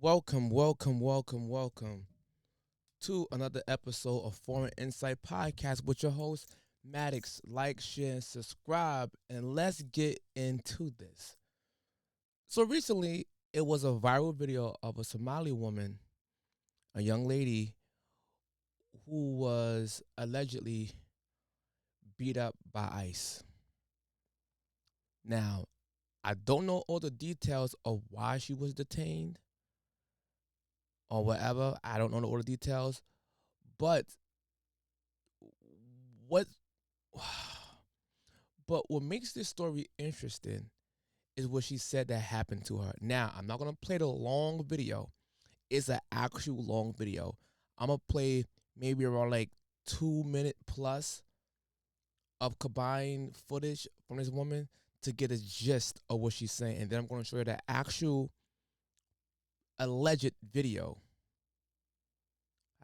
Welcome to another episode of Foreign Insight Podcast with your host, Maddox. Like, share, and subscribe, and let's get into this. So, recently, it was a viral video of a Somali woman, a young lady, who was allegedly beat up by ICE. Now, I don't know all the details of why she was detained or whatever. I don't know all the details, but what but what makes this story interesting is what she said that happened to her. Now, I'm not gonna play the long video. It's an actual long video. I'm gonna play maybe around like 2 minute plus of combined footage from this woman to get a gist of what she's saying, and then I'm gonna show you the actual alleged video.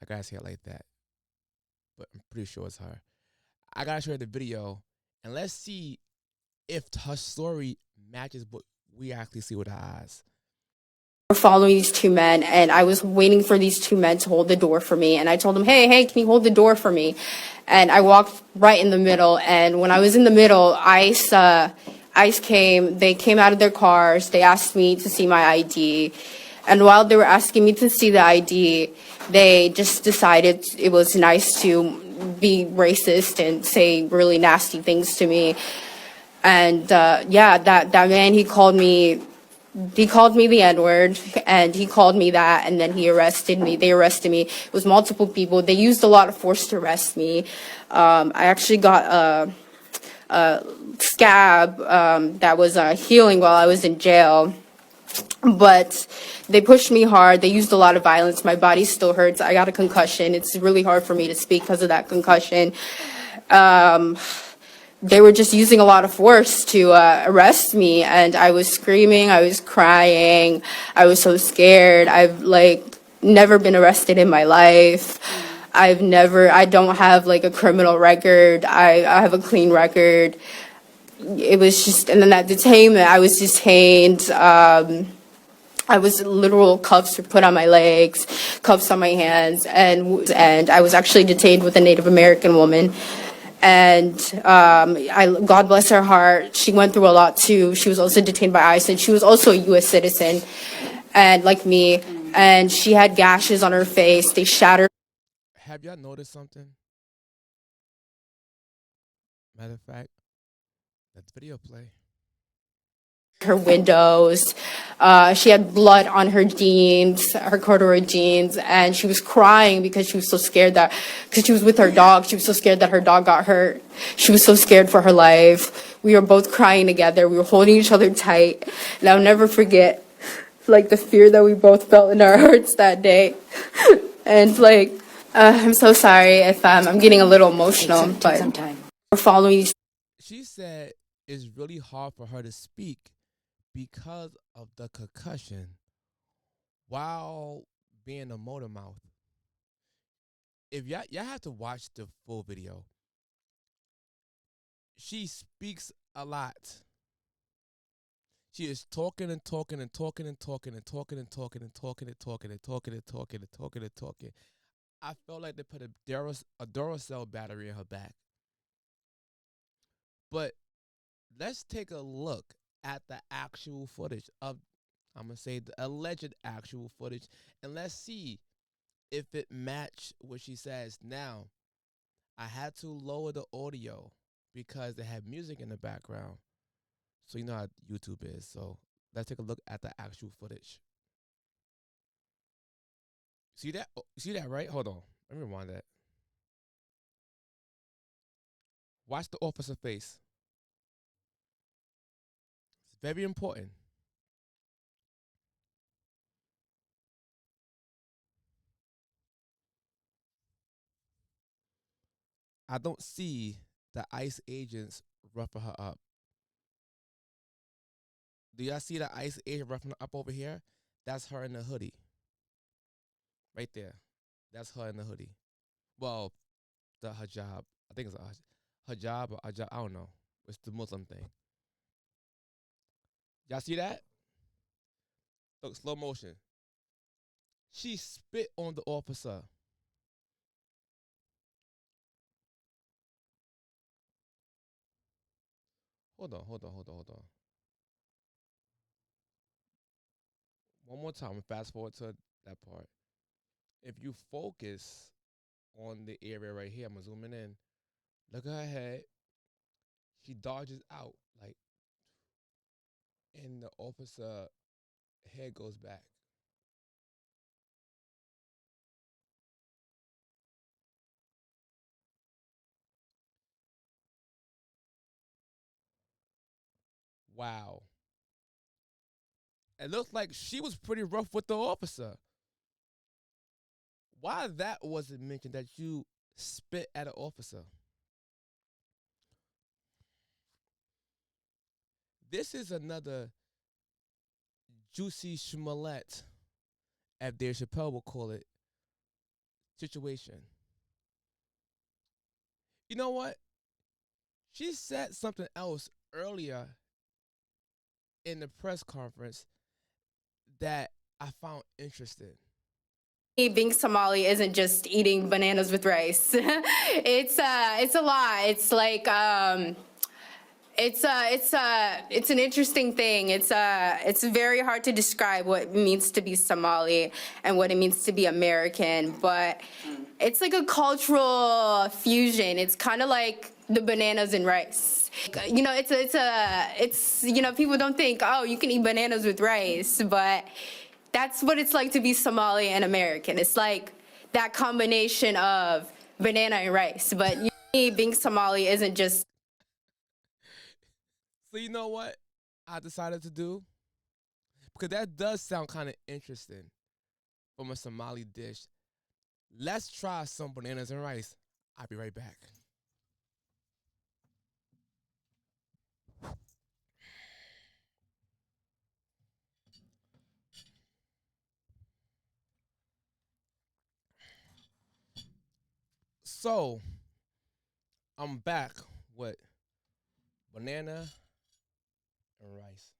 I gotta say it like that, but I'm pretty sure it's her. I gotta show you the video, and let's see if her story matches what we actually see with our eyes. Following these two men, and I was waiting for these two men to hold the door for me, and I told them, hey, can you hold the door for me? And I walked right in the middle, and when I was in the middle, ICE came. They came out of their cars. They asked me to see my ID, and while they were asking me to see the ID, they just decided it was nice to be racist and say really nasty things to me. And yeah, that man, he called me the N-word, and he called me that, and then he arrested me. They arrested me. It was multiple people. They used a lot of force to arrest me. I actually got a scab that was healing while I was in jail. But they pushed me hard. They used a lot of violence. My body still hurts. I got a concussion. It's really hard for me to speak because of that concussion. They were just using a lot of force to arrest me, and I was screaming, I was crying, I was so scared. I've never been arrested in my life. I don't have like a criminal record. I have a clean record. It was just, and then that detainment, I was detained. I was literal cuffs were put on my legs, cuffs on my hands, and I was actually detained with a Native American woman. And God bless her heart, she went through a lot too. She was also detained by ICE, and she was also a U.S. citizen, and like me, and she had gashes on her face. They shattered Have y'all noticed something? Matter of fact, let the video play. her windows. She had blood on her jeans, her corduroy jeans, and she was crying because she was so scared that, because she was with her dog, she was so scared that her dog got hurt. She was so scared for her life. We were both crying together. We were holding each other tight. And I'll never forget, the fear that we both felt in our hearts that day. And, I'm so sorry if I'm getting a little emotional, but we're following these. She said it's really hard for her to speak because of the concussion while being a motor mouth. If y'all have to watch the full video, she speaks a lot. She is talking and talking and talking and talking and talking and talking and talking and talking and talking and talking and talking and talking. I felt like they put a Duracell battery in her back. But let's take a look at the actual footage of, I'm gonna say, the alleged actual footage, and let's see if it matched what she says. Now, I had to lower the audio because they have music in the background, so you know how YouTube is. So let's take a look at the actual footage. See that? See that, right? Hold on. Let me rewind that. Watch the officer face. It's very important. I don't see the ICE agents roughing her up. Do y'all see the ICE agent roughing her up over here? That's her in the hoodie. Right there. That's her in the hoodie. Well, the hijab. I think it's a hijab or hijab. I don't know. It's the Muslim thing. Y'all see that? Look, slow motion. She spit on the officer. Hold on. One more time and fast forward to that part. If you focus on the area right here, I'm zooming in. Look at her head. She dodges out, like, and the officer head goes back. Wow. It looks like she was pretty rough with the officer. Why that wasn't mentioned that you spit at an officer? This is another juicy schmalette, as Dave Chappelle will call it, situation. You know what? She said something else earlier in the press conference that I found interesting. Being Somali isn't just eating bananas with rice. It's a lot. It's like it's an interesting thing. It's very hard to describe what it means to be Somali and what it means to be American, but it's like a cultural fusion. It's kind of like the bananas and rice. You know, it's you know, people don't think, oh, you can eat bananas with rice, but that's what it's like to be Somali and American. It's like that combination of banana and rice. But being Somali isn't just. So you know what I decided to do? Because that does sound kind of interesting from a Somali dish. Let's try some bananas and rice. I'll be right back. So I'm back with banana and rice.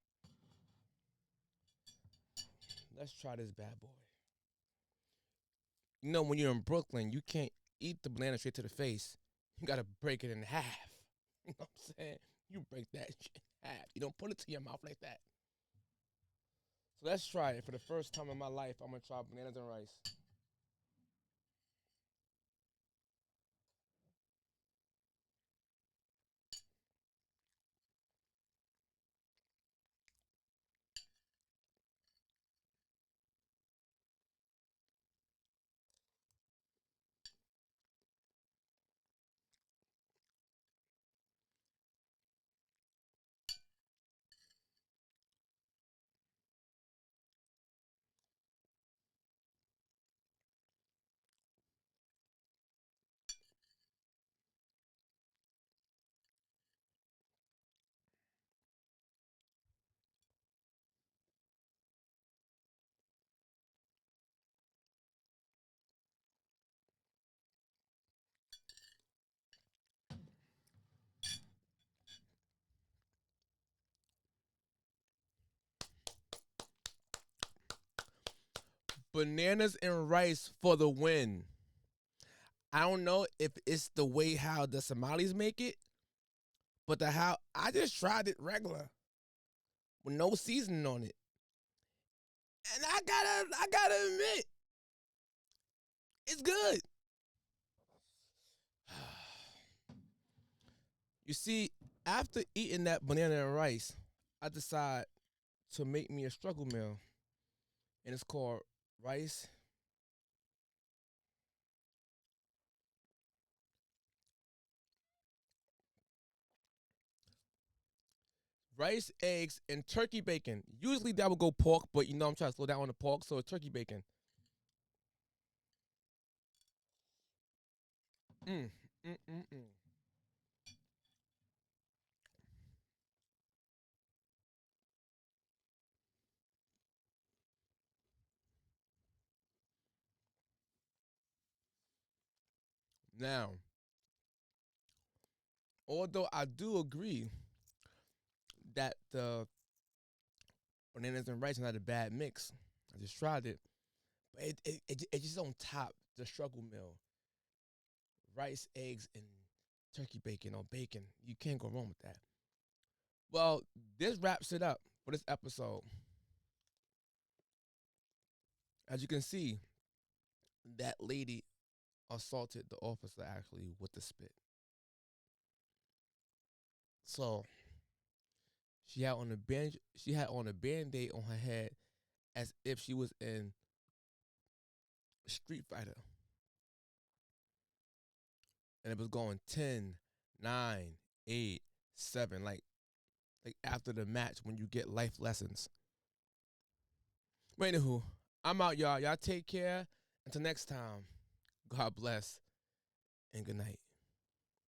Let's try this bad boy. You know, when you're in Brooklyn, you can't eat the banana straight to the face. You gotta break it in half. You know what I'm saying? You break that shit in half. You don't put it to your mouth like that. So let's try it. For the first time in my life, I'm gonna try bananas and rice. Bananas and rice for the win. I don't know if it's the way how the Somalis make it, but the how I just tried it regular with no seasoning on it, and I gotta admit, it's good. You see, after eating that banana and rice, I decide to make me a struggle meal, and it's called rice, eggs, and turkey bacon. Usually that would go pork, but you know I'm trying to slow down on the pork, so it's turkey bacon. Mm, mm. Now, although I do agree that the bananas and rice is not a bad mix, I just tried it. But it's just on top the struggle meal. Rice, eggs, and turkey bacon or bacon. You can't go wrong with that. Well, this wraps it up for this episode. As you can see, that lady assaulted the officer actually with the spit. So she had on a band-aid on her head as if she was in Street Fighter. And it was going 10, 9, 8, 7, like after the match when you get life lessons. But anywho, I'm out, y'all. Y'all take care. Until next time, God bless and good night.